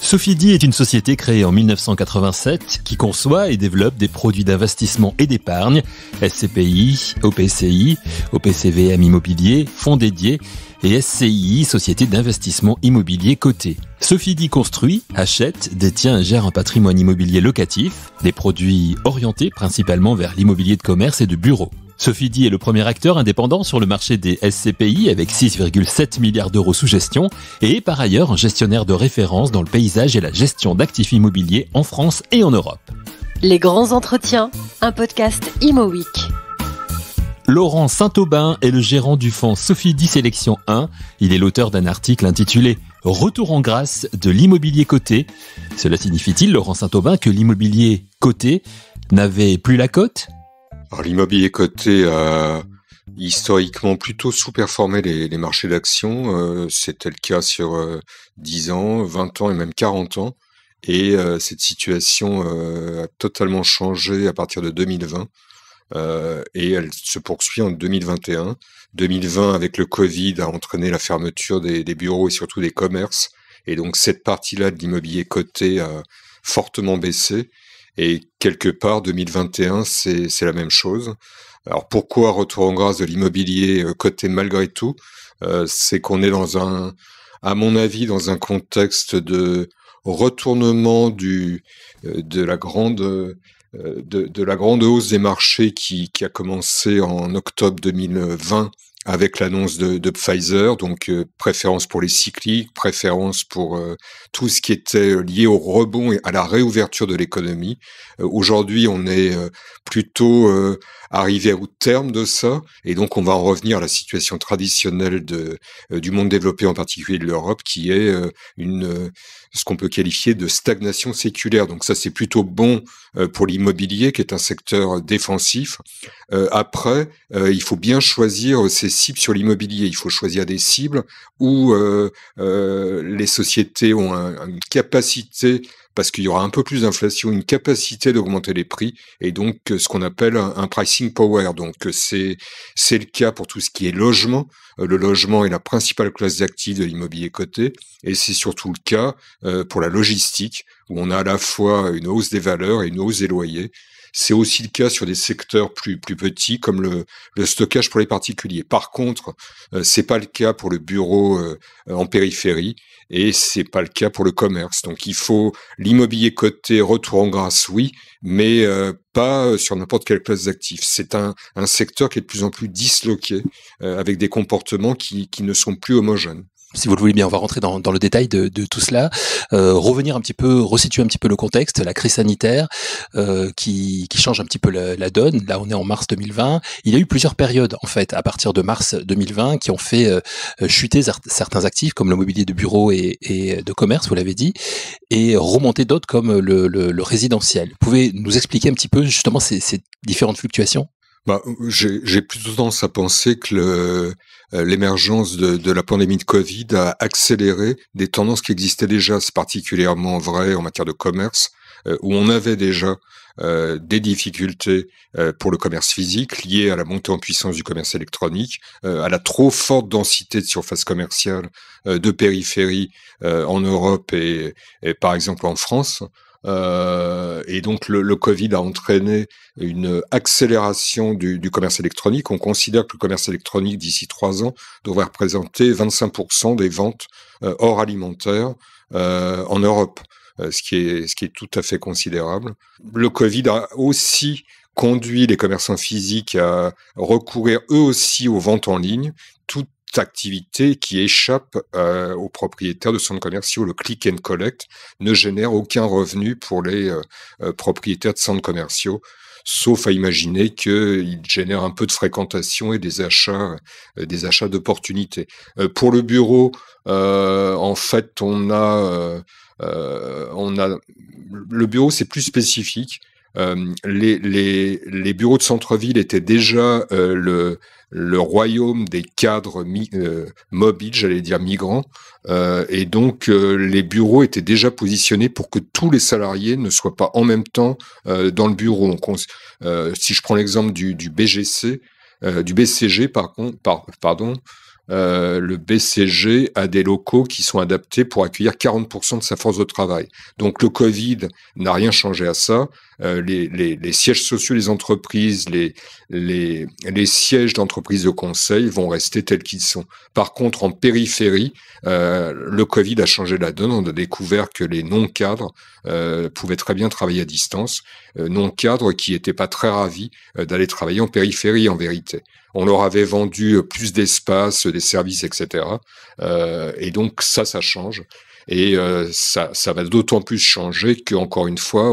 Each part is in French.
Sofidy est une société créée en 1987 qui conçoit et développe des produits d'investissement et d'épargne, SCPI, OPCI, OPCVM Immobilier, fonds dédiés et SCI, société d'investissement immobilier cotée. Sofidy construit, achète, détient et gère un patrimoine immobilier locatif, des produits orientés principalement vers l'immobilier de commerce et de bureaux. Sofidy est le premier acteur indépendant sur le marché des SCPI avec 6,7 milliards d'euros sous gestion et est par ailleurs un gestionnaire de référence dans le paysage et la gestion d'actifs immobiliers en France et en Europe. Les grands entretiens, un podcast Imo Week. Laurent Saint-Aubin est le gérant du fonds Sofidy Sélection 1. Il est l'auteur d'un article intitulé « Retour en grâce de l'immobilier coté ». Cela signifie-t-il, Laurent Saint-Aubin, que l'immobilier coté n'avait plus la cote ? Alors, l'immobilier coté a historiquement plutôt sous-performé les marchés d'actions. C'était le cas sur 10 ans, 20 ans et même 40 ans. Et cette situation a totalement changé à partir de 2020. Et elle se poursuit en 2021. 2020, avec le Covid, a entraîné la fermeture des bureaux et surtout des commerces. Et donc, cette partie-là de l'immobilier coté a fortement baissé. Et quelque part, 2021, c'est la même chose. Alors, pourquoi retour en grâce de l'immobilier coté malgré tout? C'est qu'on est à mon avis, dans un contexte de retournement de la grande hausse des marchés qui a commencé en octobre 2020 avec l'annonce de Pfizer, donc préférence pour les cycliques, préférence pour tout ce qui était lié au rebond et à la réouverture de l'économie. Aujourd'hui, on est plutôt arrivé au terme de ça, et donc on va en revenir à la situation traditionnelle du monde développé, en particulier de l'Europe, qui est ce qu'on peut qualifier de stagnation séculaire. Donc ça, c'est plutôt bon pour l'immobilier, qui est un secteur défensif. Après, il faut bien choisir ses cibles sur l'immobilier. Il faut choisir des cibles où les sociétés ont une capacité, parce qu'il y aura un peu plus d'inflation, une capacité d'augmenter les prix, et donc ce qu'on appelle un pricing power. Donc c'est le cas pour tout ce qui est logement. Le logement est la principale classe d'actifs de l'immobilier coté, et c'est surtout le cas pour la logistique, où on a à la fois une hausse des valeurs et une hausse des loyers. C'est aussi le cas sur des secteurs plus petits, comme le stockage pour les particuliers. Par contre, c'est pas le cas pour le bureau en périphérie, et c'est pas le cas pour le commerce. Donc il faut l'immobilier coté, retour en grâce, oui, mais pas sur n'importe quelle classe d'actifs. C'est un secteur qui est de plus en plus disloqué, avec des comportements qui ne sont plus homogènes. Si vous le voulez bien, on va rentrer dans le détail de tout cela, revenir un petit peu, resituer un petit peu le contexte, la crise sanitaire qui change un petit peu la donne. Là, on est en mars 2020. Il y a eu plusieurs périodes, en fait, à partir de mars 2020, qui ont fait chuter certains actifs, comme le mobilier de bureau et de commerce, vous l'avez dit, et remonter d'autres comme le résidentiel. Vous pouvez nous expliquer un petit peu, justement, ces différentes fluctuations ? J'ai plutôt tendance à penser que l'émergence de la pandémie de Covid a accéléré des tendances qui existaient déjà. C'est particulièrement vrai en matière de commerce, où on avait déjà des difficultés pour le commerce physique liées à la montée en puissance du commerce électronique, à la trop forte densité de surface commerciale de périphérie en Europe et par exemple en France. Et donc le Covid a entraîné une accélération du commerce électronique. On considère que le commerce électronique, d'ici 3 ans, devrait représenter 25% des ventes hors alimentaire en Europe, ce qui est tout à fait considérable. Le Covid a aussi conduit les commerçants physiques à recourir eux aussi aux ventes en ligne, toute activité qui échappe aux propriétaires de centres commerciaux. Le click and collect ne génère aucun revenu pour les propriétaires de centres commerciaux, sauf à imaginer qu'il génère un peu de fréquentation et des achats d'opportunités. Pour le bureau, en fait, on a le bureau, c'est plus spécifique. Les bureaux de centre-ville étaient déjà le royaume des cadres mobiles, j'allais dire migrants, et donc les bureaux étaient déjà positionnés pour que tous les salariés ne soient pas en même temps dans le bureau. Si je prends l'exemple du BCG, pardon, le BCG a des locaux qui sont adaptés pour accueillir 40% de sa force de travail. Donc le Covid n'a rien changé à ça. Les sièges sociaux des entreprises, les sièges d'entreprises de conseil vont rester tels qu'ils sont. Par contre, en périphérie, le Covid a changé la donne. On a découvert que les non-cadres pouvaient très bien travailler à distance. Non-cadres qui n'étaient pas très ravis d'aller travailler en périphérie, en vérité. On leur avait vendu plus d'espace, des services, etc. Et donc ça change. Et ça va d'autant plus changer qu'encore une fois,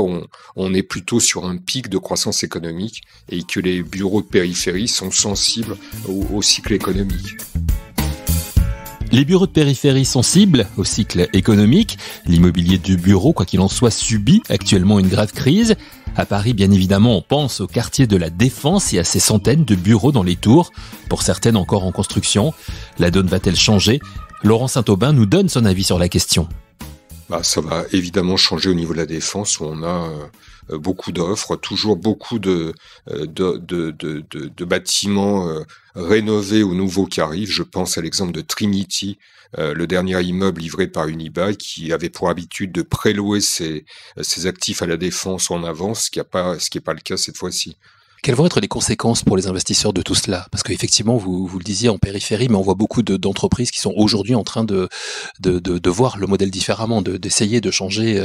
on est plutôt sur un pic de croissance économique et que les bureaux de périphérie sont sensibles au cycle économique. Les bureaux de périphérie sensibles au cycle économique. L'immobilier de bureau, quoi qu'il en soit, subit actuellement une grave crise. À Paris, bien évidemment, on pense au quartier de la Défense et à ses centaines de bureaux dans les tours, pour certaines encore en construction. La donne va-t-elle changer ? Laurent Saint-Aubin nous donne son avis sur la question. Ça va évidemment changer au niveau de la Défense, où on a beaucoup d'offres, toujours beaucoup de bâtiments rénovés ou nouveaux qui arrivent. Je pense à l'exemple de Trinity, le dernier immeuble livré par Unibail, qui avait pour habitude de prélouer ses actifs à la Défense en avance, ce qui n'est pas le cas cette fois-ci. Quelles vont être les conséquences pour les investisseurs de tout cela ? Parce qu'effectivement, vous le disiez en périphérie, mais on voit beaucoup d'entreprises qui sont aujourd'hui en train de voir le modèle différemment, d'essayer de changer,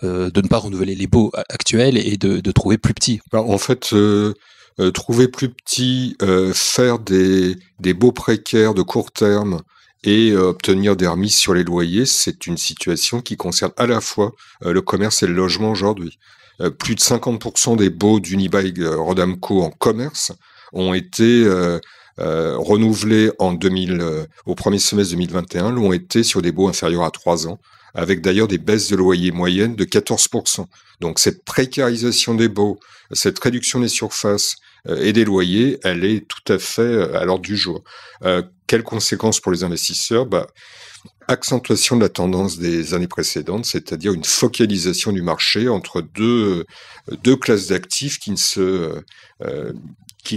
de ne pas renouveler les baux actuels et de trouver plus petit. En fait, trouver plus petit, faire des baux précaires de court terme et obtenir des remises sur les loyers, c'est une situation qui concerne à la fois le commerce et le logement aujourd'hui. Plus de 50% des baux d'Unibail Rodamco en commerce ont été renouvelés au premier semestre 2021, l'ont été sur des baux inférieurs à 3 ans, avec d'ailleurs des baisses de loyer moyennes de 14%. Donc cette précarisation des baux, cette réduction des surfaces et des loyers, elle est tout à fait à l'ordre du jour. Quelles conséquences pour les investisseurs ? Accentuation de la tendance des années précédentes, c'est-à-dire une focalisation du marché entre deux classes d'actifs qui ne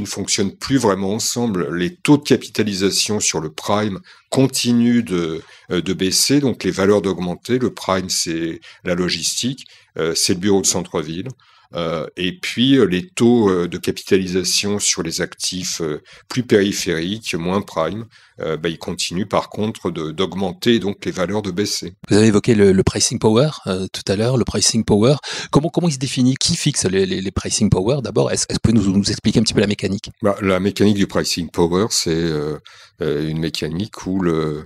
fonctionnent plus vraiment ensemble. Les taux de capitalisation sur le prime continuent de baisser, donc les valeurs d'augmenter. Le prime, c'est la logistique, c'est le bureau de centre-ville. Et puis les taux de capitalisation sur les actifs plus périphériques, moins prime, ils continuent par contre d'augmenter, donc les valeurs de baisser. Vous avez évoqué le pricing power tout à l'heure, le pricing power. Comment il se définit ? Qui fixe les pricing power d'abord ? Est-ce que vous pouvez nous expliquer un petit peu la mécanique ? La mécanique du pricing power, c'est une mécanique où le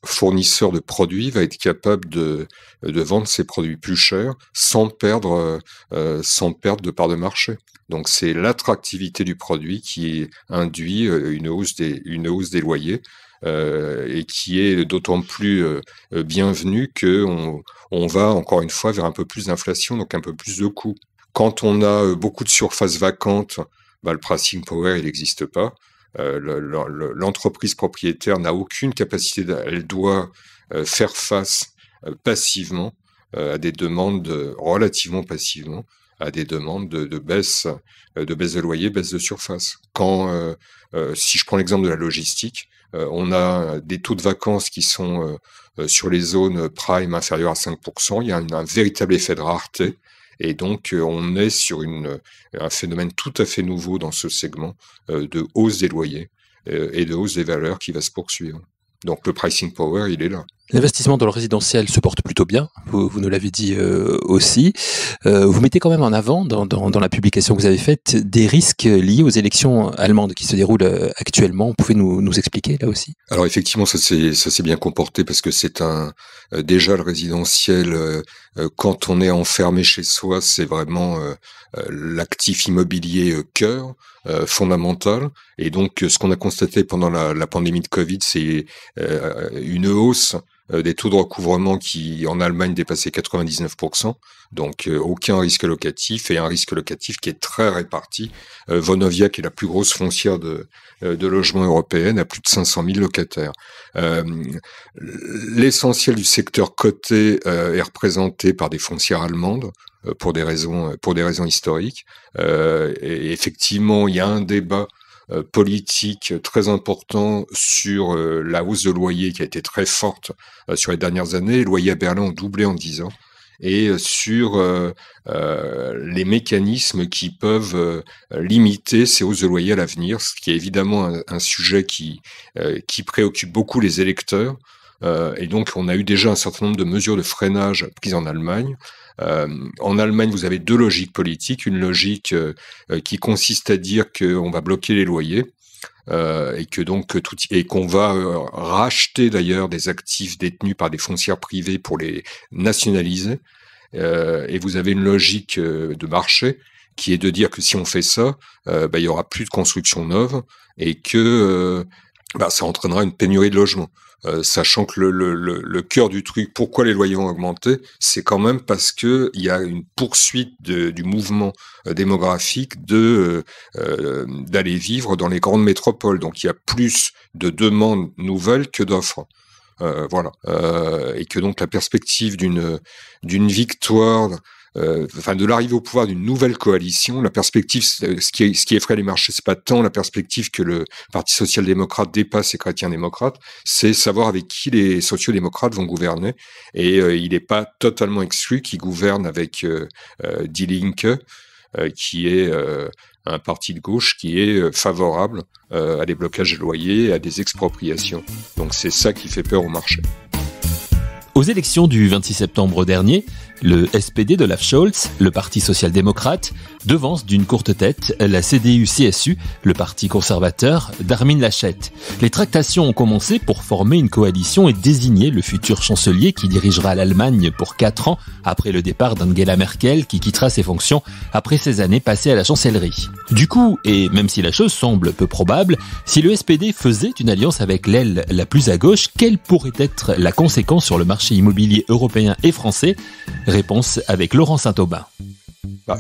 fournisseur de produits va être capable de vendre ses produits plus chers sans perdre de part de marché. Donc c'est l'attractivité du produit qui induit une hausse des loyers et qui est d'autant plus bienvenue que on va encore une fois vers un peu plus d'inflation, donc un peu plus de coûts. Quand on a beaucoup de surfaces vacantes, le pricing power il n'existe pas. L'entreprise propriétaire n'a aucune capacité, elle doit faire face passivement à des demandes relativement passivement à des demandes de baisse de loyer, baisse de surface. Quand si je prends l'exemple de la logistique, on a des taux de vacances qui sont sur les zones prime inférieures à 5%, il y a un véritable effet de rareté. Et donc, on est sur un phénomène tout à fait nouveau dans ce segment de hausse des loyers et de hausse des valeurs qui va se poursuivre. Donc, le pricing power, il est là. L'investissement dans le résidentiel se porte plutôt bien, vous nous l'avez dit aussi. Vous mettez quand même en avant, dans la publication que vous avez faite, des risques liés aux élections allemandes qui se déroulent actuellement. Vous pouvez nous expliquer là aussi ? Alors effectivement, ça s'est bien comporté parce que c'est déjà le résidentiel, quand on est enfermé chez soi, c'est vraiment l'actif immobilier cœur, fondamental. Et donc, ce qu'on a constaté pendant la pandémie de Covid, c'est une hausse des taux de recouvrement qui, en Allemagne, dépassaient 99%. Donc, aucun risque locatif et un risque locatif qui est très réparti. Vonovia, qui est la plus grosse foncière de logements européenne, a plus de 500 000 locataires. L'essentiel du secteur coté est représenté par des foncières allemandes, pour des raisons historiques. Et effectivement, il y a un débat politique très important sur la hausse de loyer qui a été très forte sur les dernières années. Les loyers à Berlin ont doublé en 10 ans. Et sur les mécanismes qui peuvent limiter ces hausses de loyer à l'avenir, ce qui est évidemment un sujet qui préoccupe beaucoup les électeurs. Et donc, on a eu déjà un certain nombre de mesures de freinage prises en Allemagne. En Allemagne, vous avez deux logiques politiques. Une logique qui consiste à dire qu'on va bloquer les loyers. Et que donc et qu'on va racheter d'ailleurs des actifs détenus par des foncières privées pour les nationaliser. Et vous avez une logique de marché qui est de dire que si on fait ça, il y aura plus de construction neuve et que ça entraînera une pénurie de logements. Sachant que le cœur du truc, pourquoi les loyers ont augmenté, c'est quand même parce que il y a une poursuite du mouvement démographique d'aller vivre dans les grandes métropoles. Donc il y a plus de demandes nouvelles que d'offres. Voilà. Et que donc la perspective d'une victoire, de l'arrivée au pouvoir d'une nouvelle coalition, la perspective, ce qui effraie les marchés, c'est pas tant la perspective que le Parti social-démocrate dépasse les chrétiens-démocrates, c'est savoir avec qui les sociaux-démocrates vont gouverner. Et il n'est pas totalement exclu qu'ils gouvernent avec Die Linke, qui est un parti de gauche qui est favorable à des blocages de loyers et à des expropriations. Donc c'est ça qui fait peur au marché. Aux élections du 26 septembre dernier, le SPD d'Olaf Scholz, le Parti social-démocrate, devance d'une courte tête la CDU-CSU, le parti conservateur d'Armin Laschet. Les tractations ont commencé pour former une coalition et désigner le futur chancelier qui dirigera l'Allemagne pour 4 ans après le départ d'Angela Merkel qui quittera ses fonctions après ses années passées à la chancellerie. Du coup, et même si la chose semble peu probable, si le SPD faisait une alliance avec l'aile la plus à gauche, quelle pourrait être la conséquence sur le marché immobilier européen et français ? Réponse avec Laurent Saint-Aubin.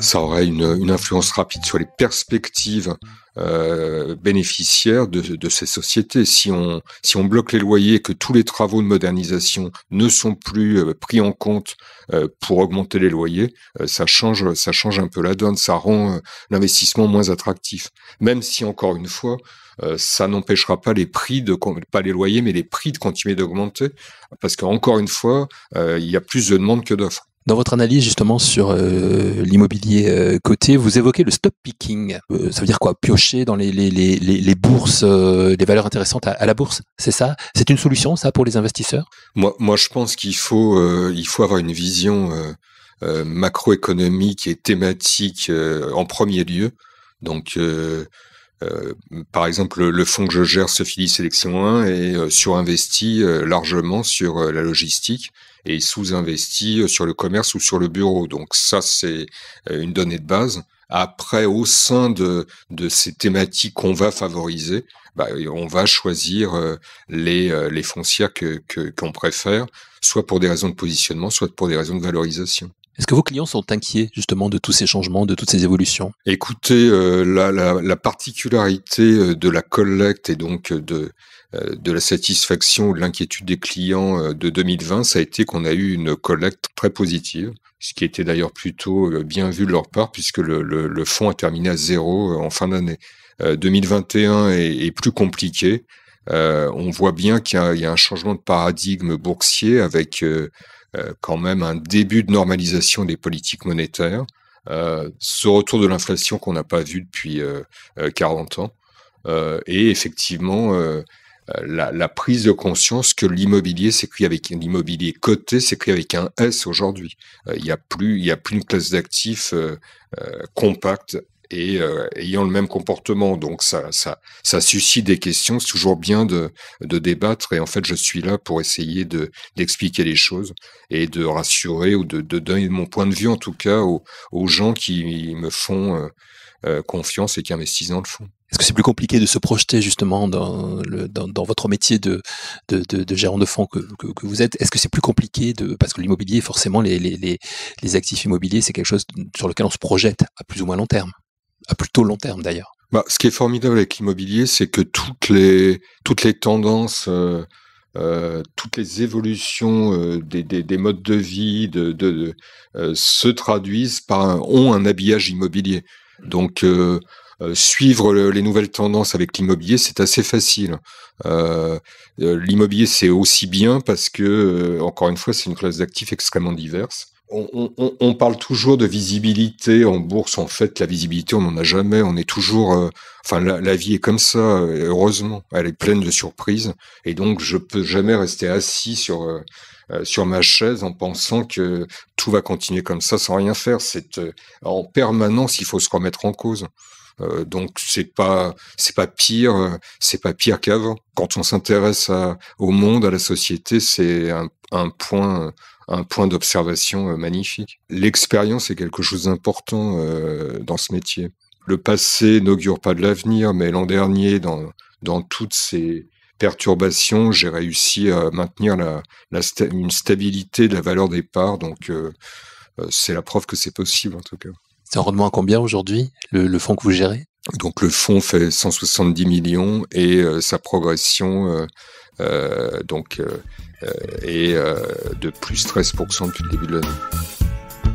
Ça aurait une influence rapide sur les perspectives bénéficiaires de ces sociétés. Si on bloque les loyers, que tous les travaux de modernisation ne sont plus pris en compte pour augmenter les loyers, ça change un peu la donne, ça rend l'investissement moins attractif. Même si, encore une fois, ça n'empêchera pas pas les loyers, mais les prix de continuer d'augmenter, parce qu'encore une fois, il y a plus de demandes que d'offres. Dans votre analyse justement sur l'immobilier coté, vous évoquez le stop picking. Ça veut dire quoi ? Piocher dans les bourses, les valeurs intéressantes à la bourse, c'est ça ? C'est une solution ça pour les investisseurs ? Moi, je pense qu'il faut avoir une vision macroéconomique et thématique en premier lieu. Donc par exemple, le fonds que je gère, Sofidy Sélection 1, est surinvesti largement sur la logistique et sous-investi sur le commerce ou sur le bureau. Donc ça, c'est une donnée de base. Après, au sein de ces thématiques qu'on va favoriser, on va choisir les foncières qu'on préfère, soit pour des raisons de positionnement, soit pour des raisons de valorisation. Est-ce que vos clients sont inquiets justement de tous ces changements, de toutes ces évolutions ? Écoutez, la particularité de la collecte et donc de la satisfaction ou de l'inquiétude des clients de 2020, ça a été qu'on a eu une collecte très positive, ce qui était d'ailleurs plutôt bien vu de leur part puisque le fonds a terminé à 0 en fin d'année. 2021 est plus compliqué. On voit bien qu'il y a un changement de paradigme boursier avec quand même un début de normalisation des politiques monétaires, ce retour de l'inflation qu'on n'a pas vu depuis 40 ans, et effectivement la prise de conscience que l'immobilier s'écrit avec l'immobilier coté s'écrit avec un S aujourd'hui. Il y a plus une classe d'actifs compacte et ayant le même comportement. Donc ça suscite des questions. C'est toujours bien de débattre. Et en fait, je suis là pour essayer d'expliquer les choses et de rassurer ou de donner mon point de vue, en tout cas, aux gens qui me font confiance et qui investissent dans le fonds. Est-ce que c'est plus compliqué de se projeter justement dans votre métier de gérant de fonds que vous êtes ? Est-ce que c'est plus compliqué parce que l'immobilier, forcément, les actifs immobiliers, c'est quelque chose sur lequel on se projette à plus ou moins long terme, à plutôt long terme d'ailleurs. Ce qui est formidable avec l'immobilier, c'est que toutes les tendances, toutes les évolutions des modes de vie se traduisent ont un habillage immobilier. Donc Suivre les nouvelles tendances avec l'immobilier, c'est assez facile. L'immobilier, c'est aussi bien parce que, encore une fois, c'est une classe d'actifs extrêmement diverse. On parle toujours de visibilité en bourse. En fait, la visibilité, on n'en a jamais. On est toujours... la vie est comme ça, heureusement. Elle est pleine de surprises. Et donc, je peux jamais rester assis sur ma chaise en pensant que tout va continuer comme ça sans rien faire. En permanence, il faut se remettre en cause. Donc c'est pas pire qu'avant. Quand on s'intéresse au monde, à la société, c'est un point d'observation magnifique. L'expérience est quelque chose d'important dans ce métier. Le passé n'augure pas de l'avenir, mais l'an dernier, dans toutes ces perturbations, j'ai réussi à maintenir une stabilité de la valeur des parts. Donc c'est la preuve que c'est possible en tout cas. C'est un rendement à combien aujourd'hui, le fonds que vous gérez? Donc le fonds fait 170 millions et sa progression est de plus 13% depuis le début de l'année.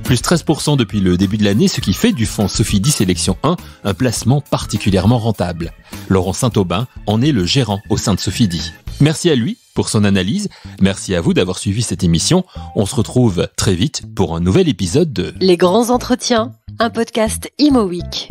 Plus 13% depuis le début de l'année, ce qui fait du fonds Sofidy Sélection 1 un placement particulièrement rentable. Laurent Saint-Aubin en est le gérant au sein de Sofidy. Merci à lui pour son analyse. Merci à vous d'avoir suivi cette émission. On se retrouve très vite pour un nouvel épisode de Les Grands Entretiens, un podcast Imo Week.